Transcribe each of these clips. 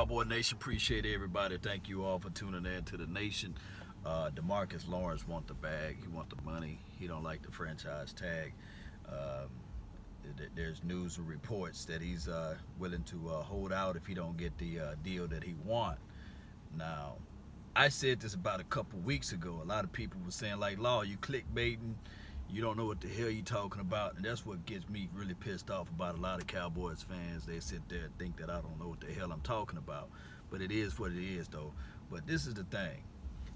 Cowboy Nation? Appreciate everybody. Thank you all for tuning in to the nation. DeMarcus Lawrence want the bag. He want the money. He don't like the franchise tag. Um, there's news and reports that he's willing to hold out if he don't get the deal that he want. Now, I said this about a couple weeks ago. A lot of people were saying like, "Law, you clickbaiting. You don't know what the hell you talking about," and that's what gets me really pissed off about a lot of Cowboys fans. They sit there and think that I don't know what the hell I'm talking about, but it is what it is, though. But this is the thing.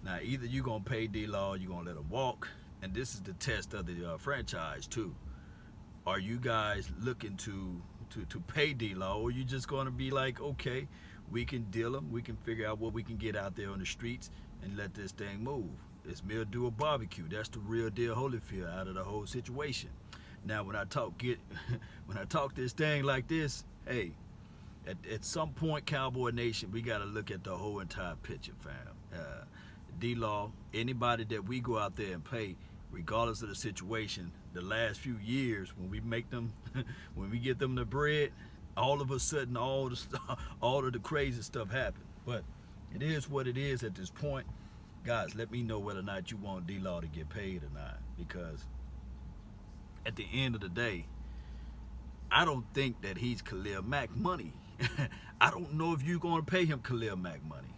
Now, either you gonna pay D-Law, you gonna let him walk, and this is the test of the franchise too. Are you guys looking to pay D-Law, or you just gonna be like, okay, we can deal him, we can figure out what we can get out there on the streets and let this thing move? It's mildew or barbecue. That's the real deal Holyfield out of the whole situation. Now, when I talk this thing like this, hey, at some point, Cowboy Nation, we got to look at the whole entire picture, fam. D-Law, anybody that we go out there and pay, regardless of the situation, the last few years when we make them, when we get them the bread, all of a sudden, all of the crazy stuff happens. But it is what it is at this point. Guys, let me know whether or not you want D-Law to get paid or not, because at the end of the day, I don't think that he's Khalil Mack money. I don't know if you're going to pay him Khalil Mack money.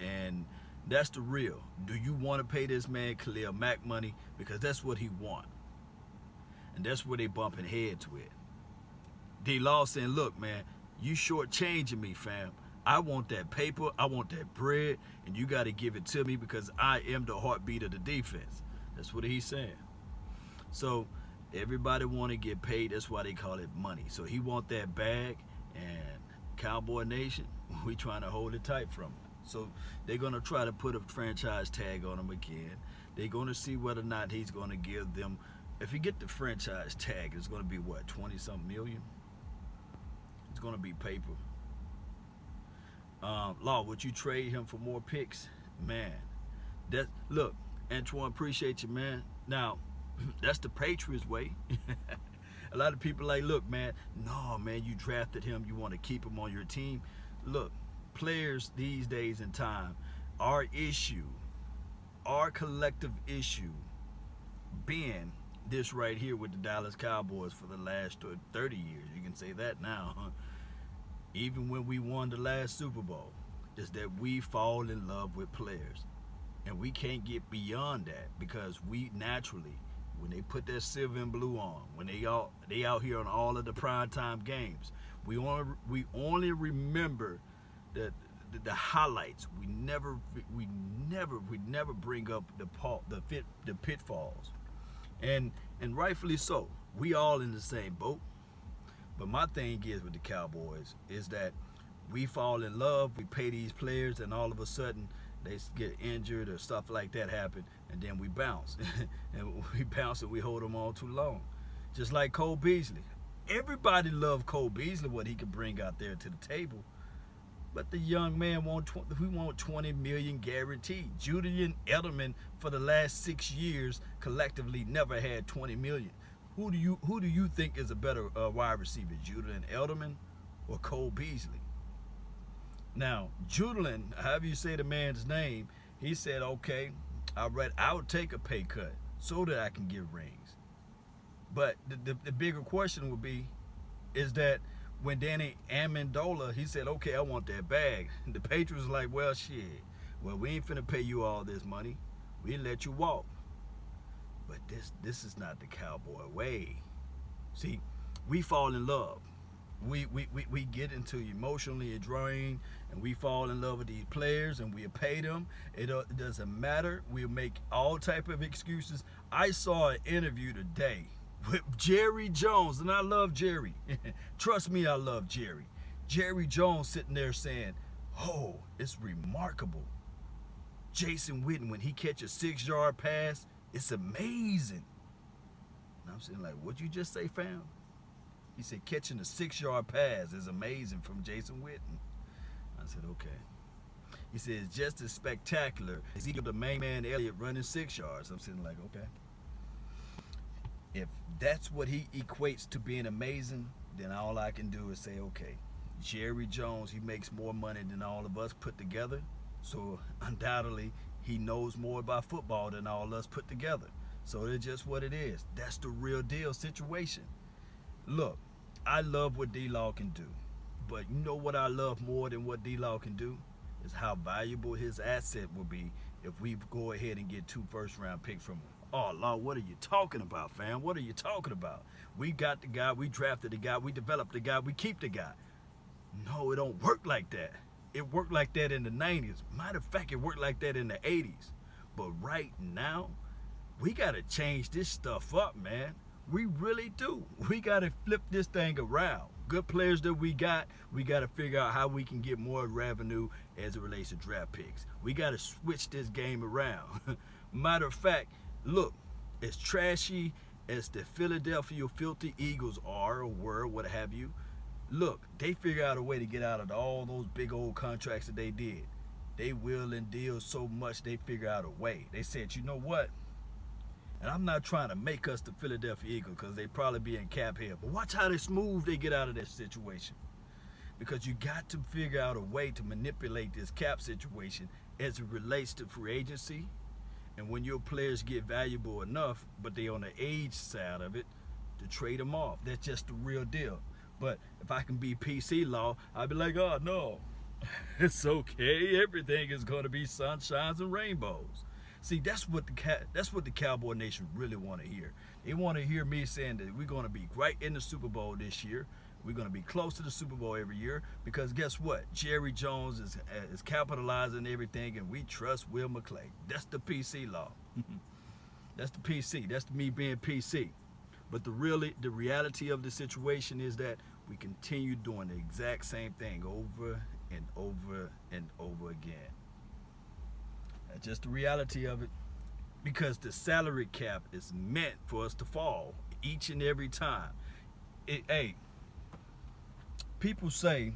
And that's the real. Do you want to pay this man Khalil Mack money? Because that's what he want. And that's where they bumping heads with. D-Law saying, look, man, you shortchanging me, fam. I want that paper, I want that bread, and you got to give it to me because I am the heartbeat of the defense. That's what he's saying. So everybody want to get paid. That's why they call it money. So he want that bag, and Cowboy Nation, we trying to hold it tight from him. So they're going to try to put a franchise tag on him again. They're going to see whether or not he's going to give them. If you get the franchise tag, it's going to be what, 20-something million? It's going to be paper. Law, would you trade him for more picks? Man, look, Antoine, appreciate you, man. Now, that's the Patriots way. A lot of people like, look, man, no, man, you drafted him, you want to keep him on your team. Look, players these days in time, our collective issue, being this right here with the Dallas Cowboys for the last 30 years, you can say that now, huh? Even when we won the last Super Bowl, is that we fall in love with players. And we can't get beyond that because we naturally, when they put that silver and blue on, when they out here on all of the primetime games, we only remember the highlights. We never bring up the pitfalls. And rightfully so. We all in the same boat. But my thing is with the Cowboys is that we fall in love, we pay these players, and all of a sudden they get injured or stuff like that happen, and then we bounce. And we bounce and we hold them on too long. Just like Cole Beasley. Everybody loved Cole Beasley, what he could bring out there to the table. But the young man want $20 million guaranteed. Julian Edelman for the last 6 years collectively never had $20 million. Who do you think is a better wide receiver, Julian Edelman or Cole Beasley? Now, Julian, however you say the man's name, he said, okay, I would take a pay cut so that I can get rings. But the bigger question would be, is that when Danny Amendola, he said, okay, I want that bag. The Patriots was like, well, shit. Well, we ain't finna pay you all this money. We let you walk. But this is not the Cowboy way. See, we fall in love. We get into emotionally drained, and we fall in love with these players, and we pay them. It doesn't matter. We'll make all type of excuses. I saw an interview today with Jerry Jones, and I love Jerry. Trust me, I love Jerry. Jerry Jones sitting there saying, oh, it's remarkable. Jason Witten, when he catches a 6-yard pass, it's amazing. And I'm saying, like, what'd you just say, fam? He said, catching a 6-yard pass is amazing from Jason Witten. I said, okay. He said, it's just as spectacular as he got the main man Elliott running 6 yards. I'm sitting like, okay. If that's what he equates to being amazing, then all I can do is say, okay, Jerry Jones, he makes more money than all of us put together. So undoubtedly, he knows more about football than all of us put together. So it's just what it is. That's the real deal situation. Look, I love what D-Law can do. But you know what I love more than what D-Law can do? Is how valuable his asset will be if we go ahead and get 2 first-round picks from him. Oh, Law, what are you talking about, fam? What are you talking about? We got the guy, we drafted the guy, we developed the guy, we keep the guy. No, it don't work like that. It worked like that in the 90s. Matter of fact, it worked like that in the 80s. But right now, we got to change this stuff up, man. We really do. We got to flip this thing around. Good players that we got to figure out how we can get more revenue as it relates to draft picks. We got to switch this game around. Matter of fact, look, as trashy as the Philadelphia Filthy Eagles are or were, what have you, look, they figure out a way to get out of all those big old contracts that they did. They will and deal so much, they figure out a way. They said, you know what? And I'm not trying to make us the Philadelphia Eagles because they probably be in cap hell. But watch how smooth they get out of that situation. Because you got to figure out a way to manipulate this cap situation as it relates to free agency. And when your players get valuable enough, but they on the age side of it, to trade them off. That's just the real deal. But if I can be PC Law, I'd be like, oh, no. It's okay. Everything is going to be sunshines and rainbows. See, that's what the Cowboy Nation really want to hear. They want to hear me saying that we're going to be right in the Super Bowl this year. We're going to be close to the Super Bowl every year because guess what? Jerry Jones is capitalizing everything, and we trust Will McClay. That's the PC Law. That's the PC. That's me being PC. But the reality of the situation is that we continue doing the exact same thing over and over and over again. That's just the reality of it, because the salary cap is meant for us to fall each and every time. Hey, people say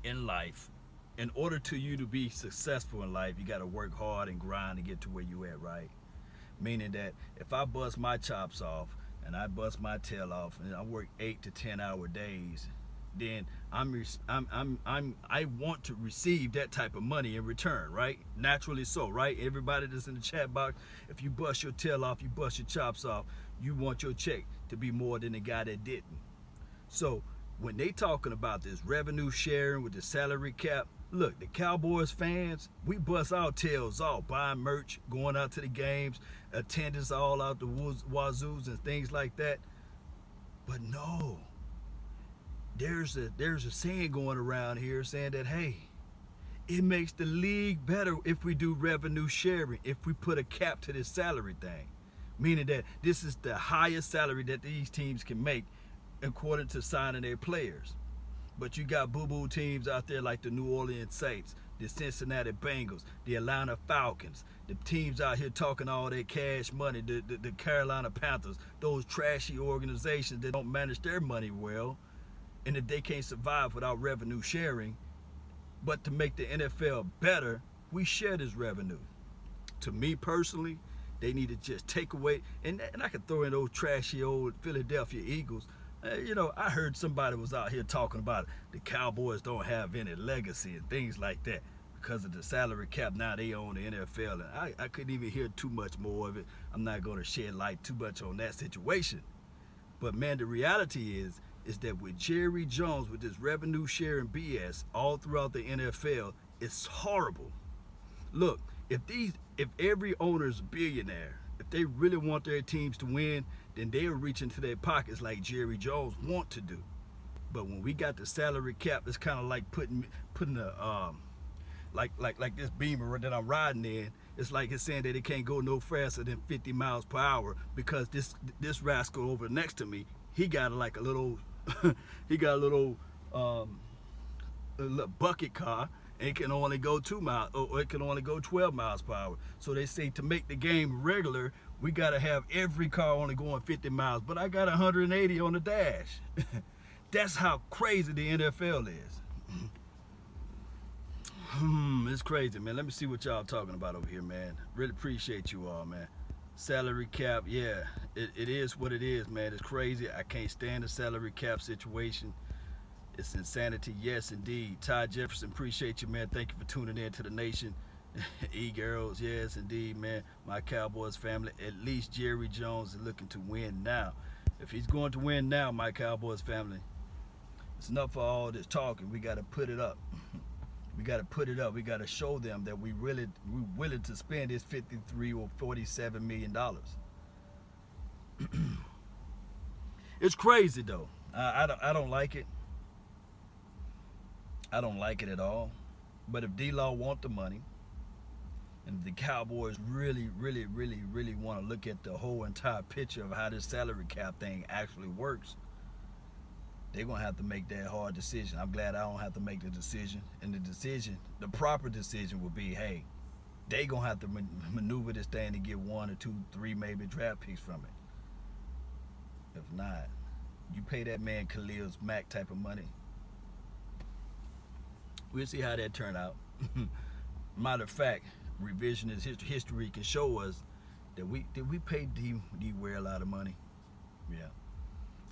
in life, in order to you to be successful in life, you got to work hard and grind to get to where you at, right? Meaning that if I bust my chops off and I bust my tail off and I work 8 to 10 hour days, then I want to receive that type of money in return, right? Naturally so, right? Everybody that's in the chat box, if you bust your tail off, you bust your chops off, you want your check to be more than the guy that didn't. So when they talking about this revenue sharing with the salary cap, look, the Cowboys fans, we bust our tails off, buying merch, going out to the games, attendance all out the wazoos and things like that. But no. There's a saying going around here saying that, hey, it makes the league better if we do revenue sharing, if we put a cap to this salary thing. Meaning that this is the highest salary that these teams can make according to signing their players. But you got boo-boo teams out there like the New Orleans Saints, the Cincinnati Bengals, the Atlanta Falcons, the teams out here talking all their cash money, the Carolina Panthers, those trashy organizations that don't manage their money well, and that they can't survive without revenue sharing. But to make the NFL better, we share this revenue. To me personally, they need to just take away, and I could throw in those trashy old Philadelphia Eagles. I heard somebody was out here talking about the Cowboys don't have any legacy and things like that because of the salary cap. Now they own the NFL, and I couldn't even hear too much more of it. I'm not going to shed light too much on that situation. But man, the reality is that with Jerry Jones, with this revenue sharing BS all throughout the NFL, it's horrible. Look, if every owner is a billionaire, if they really want their teams to win, then they'll reach into their pockets like Jerry Jones want to do. But when we got the salary cap, it's kind of like putting a like this Beamer that I'm riding in. It's like it's saying that it can't go no faster than 50 miles per hour because this rascal over next to me, he got like a little a little bucket car, and it can only go 2 miles, or it can only go 12 miles per hour. So they say to make the game regular, we got to have every car only going 50 miles, but I got 180 on the dash. That's how crazy the NFL is. It's crazy, man. Let me see what y'all talking about over here, man. Really appreciate you all, man. Salary cap, yeah, it is what it is, man. It's crazy. I can't stand the salary cap situation. It's insanity. Yes, indeed. Ty Jefferson, appreciate you, man. Thank you for tuning in to the nation. E-girls, yes, indeed, man. My Cowboys family. At least Jerry Jones is looking to win now. If he's going to win now, my Cowboys family, it's enough for all this talking. We got to put it up. We got to put it up. We got to show them that we're willing to spend this $53 or $47 million. It's crazy though. I don't like it. I don't like it at all. But if D-Law want the money, and the Cowboys really want to look at the whole entire picture of how this salary cap thing actually works, they're going to have to make that hard decision. I'm glad I don't have to make the decision. And the proper decision would be, hey, they're going to have to maneuver this thing to get 1 or 2, 3 maybe draft picks from it. If not, you pay that man Khalil's Mack type of money. We'll see how that turn out. Matter of fact, revisionist history can show us that we pay D Ware a lot of money. Yeah.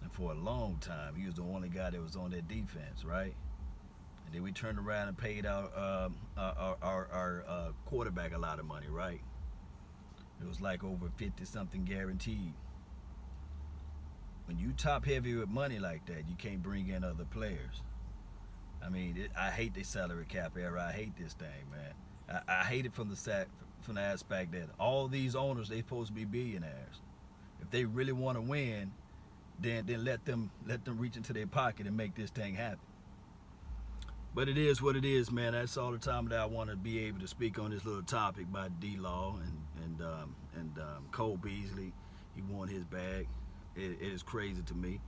And for a long time, he was the only guy that was on that defense, right? And then we turned around and paid our quarterback a lot of money, right? It was like over 50-something guaranteed. When you top heavy with money like that, you can't bring in other players. I mean, I hate the salary cap era. I hate this thing, man. I hate it from the aspect that all these owners, they supposed to be billionaires. If they really want to win, then let them reach into their pocket and make this thing happen. But it is what it is, man. That's all the time that I want to be able to speak on this little topic by D-Law and Cole Beasley. He won his bag. It is crazy to me.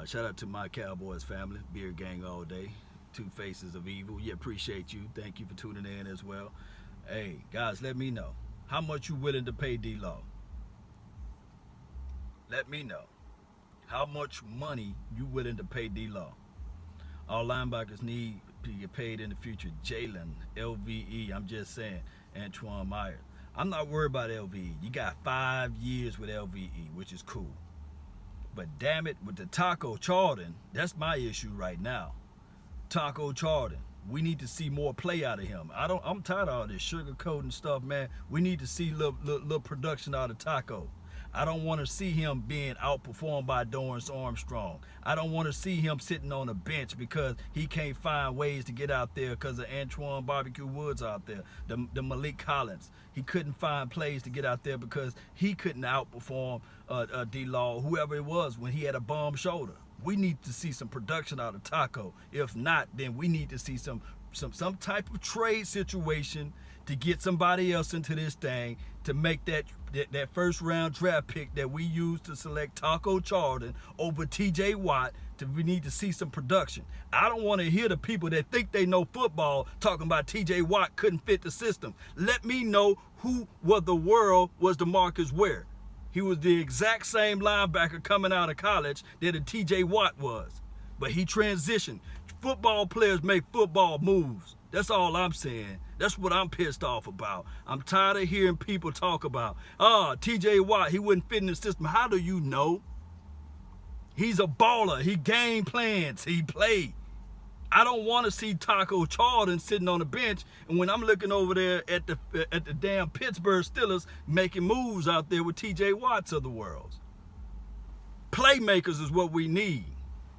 Shout out to my Cowboys family, Beer Gang all day. Two faces of evil. Yeah, appreciate you. Thank you for tuning in as well. Hey, guys, let me know how much you willing to pay D-Law. Let me know how much money you willing to pay D-Law. All linebackers need to get paid in the future. Jalen, LVE, I'm just saying, Antoine Myers. I'm not worried about LVE. You got 5 years with LVE, which is cool. But damn it, with the Taco Charlton, that's my issue right now. Taco Charlton, we need to see more play out of him. I'm tired of all this sugarcoating stuff, man. We need to see little production out of Taco. I don't want to see him being outperformed by Dorrance Armstrong. I don't want to see him sitting on a bench because he can't find ways to get out there because of Antoine Barbecue Woods out there, the Malik Collins. He couldn't find plays to get out there because he couldn't outperform D-Law, whoever it was, when he had a bum shoulder. We need to see some production out of Taco. If not, then we need to see some type of trade situation to get somebody else into this thing to make that first round draft pick that we used to select Taco Charlton over TJ Watt. We need to see some production. I don't want to hear the people that think they know football talking about TJ Watt couldn't fit the system. Let me know who the world was DeMarcus Ware. He was the exact same linebacker coming out of college that a TJ Watt was. But he transitioned. Football players make football moves. That's all I'm saying. That's what I'm pissed off about. I'm tired of hearing people talk about, TJ Watt, he wouldn't fit in the system. How do you know? He's a baller. He game plans. He played. I don't want to see Taco Charlton sitting on the bench, and when I'm looking over there at the damn Pittsburgh Steelers making moves out there with TJ Watts of the world. Playmakers is what we need.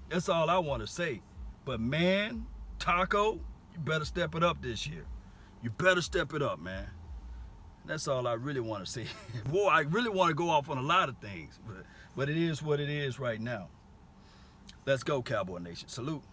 That's all I want to say. But man, Taco, you better step it up this year. You better step it up, man. That's all I really want to say. Boy, I really want to go off on a lot of things, but it is what it is right now. Let's go, Cowboy Nation. Salute.